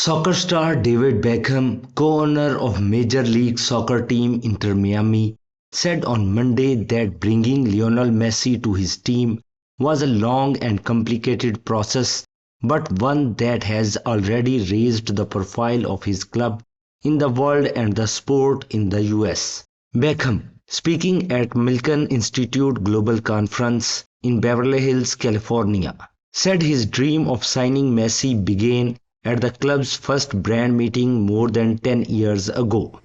Soccer star David Beckham, co-owner of Major League Soccer team Inter Miami, said on Monday that bringing Lionel Messi to his team was a long and complicated process, but one that has already raised the profile of his club in the world and the sport in the US. Beckham, speaking at Milken Institute Global Conference in Beverly Hills, California, said his dream of signing Messi began at the club's first brand meeting more than 10 years ago.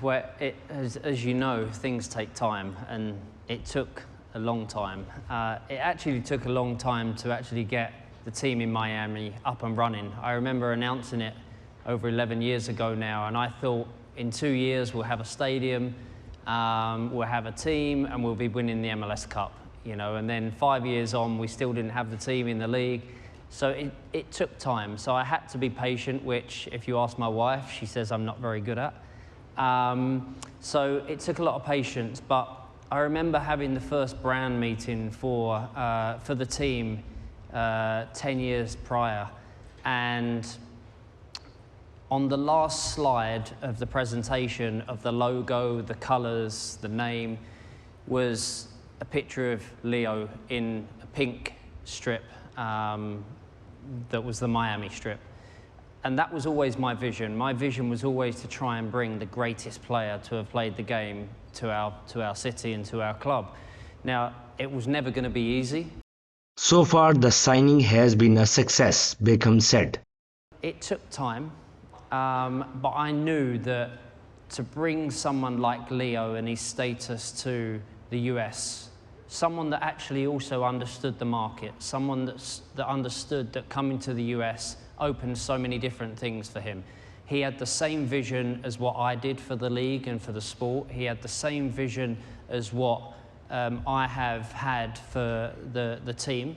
Well, as you know, things take time, and it took a long time. It actually took a long time to actually get the team in Miami up and running. I remember announcing it over 11 years ago now, and I thought in 2 years we'll have a stadium, we'll have a team, and we'll be winning the MLS Cup. And then 5 years on, we still didn't have the team in the league. So it took time. So I had to be patient, which if you ask my wife, she says I'm not very good at. So it took a lot of patience, but I remember having the first brand meeting for the team 10 years prior. And on the last slide of the presentation of the logo, the colors, the name, was a picture of Leo in a pink strip. That was the Miami strip. And that was always my vision. My vision was always to try and bring the greatest player to have played the game to our city and to our club. Now, it was never going to be easy. So far, the signing has been a success, Beckham said. It took time, but I knew that to bring someone like Leo and his status to the US, someone that actually also understood the market, someone that understood that coming to the US opened so many different things for him. He had the same vision as what I did for the league and for the sport. He had the same vision as what I have had for the team.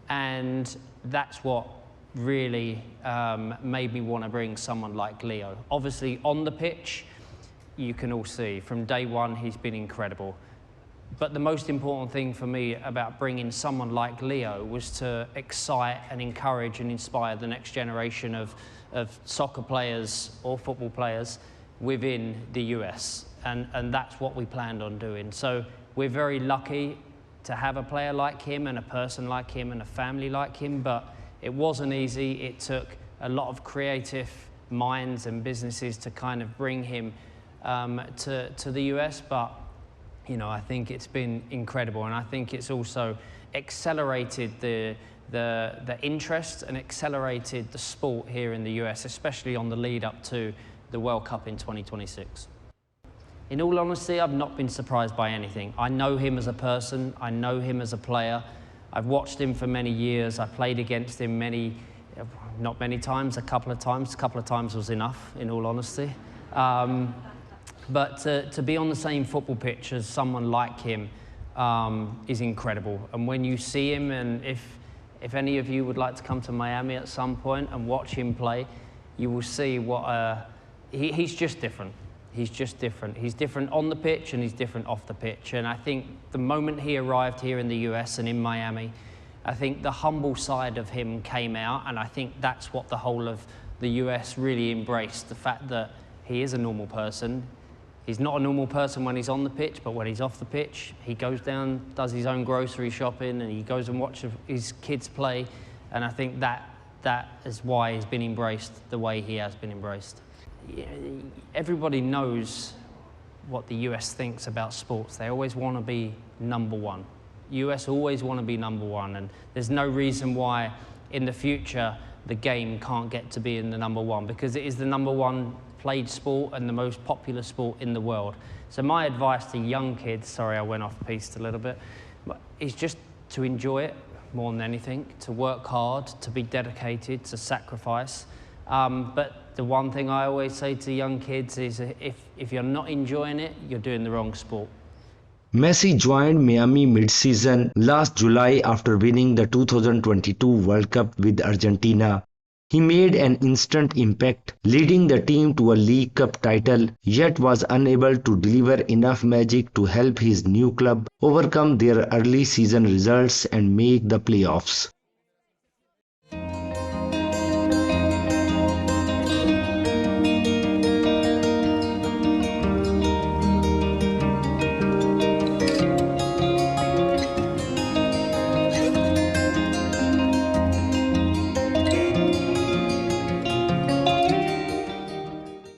And that's what really made me want to bring someone like Leo. Obviously, on the pitch, you can all see, from day one, he's been incredible. But the most important thing for me about bringing someone like Leo was to excite and encourage and inspire the next generation of soccer players or football players within the US. And that's what we planned on doing. So we're very lucky to have a player like him and a person like him and a family like him, but it wasn't easy. It took a lot of creative minds and businesses to kind of bring him to the US, but I think it's been incredible, and I think it's also accelerated the interest and accelerated the sport here in the US, especially on the lead up to the World Cup in 2026. In all honesty, I've not been surprised by anything. I know him as a person, I know him as a player. I've watched him for many years. I played against him not many times, a couple of times. A couple of times was enough, in all honesty. But to be on the same football pitch as someone like him is incredible. And when you see him, and if any of you would like to come to Miami at some point and watch him play, you will see what he's just different. He's just different. He's different on the pitch and he's different off the pitch. And I think the moment he arrived here in the US and in Miami, I think the humble side of him came out, and I think that's what the whole of the US really embraced, the fact that he is a normal person. He's not a normal person when he's on the pitch, but when he's off the pitch, he goes down, does his own grocery shopping, and he goes and watches his kids play. And I think that is why he's been embraced the way he has been embraced. Everybody knows what the US thinks about sports. They always want to be number one. US always want to be number one, and there's no reason why in the future the game can't get to be in the number one, because it is the number one played sport and the most popular sport in the world. So my advice to young kids, sorry I went off piste a little bit, is just to enjoy it more than anything, to work hard, to be dedicated, to sacrifice. But the one thing I always say to young kids is if you're not enjoying it, you're doing the wrong sport. Messi joined Miami mid-season last July after winning the 2022 World Cup with Argentina. He made an instant impact, leading the team to a League Cup title, yet was unable to deliver enough magic to help his new club overcome their early season results and make the playoffs.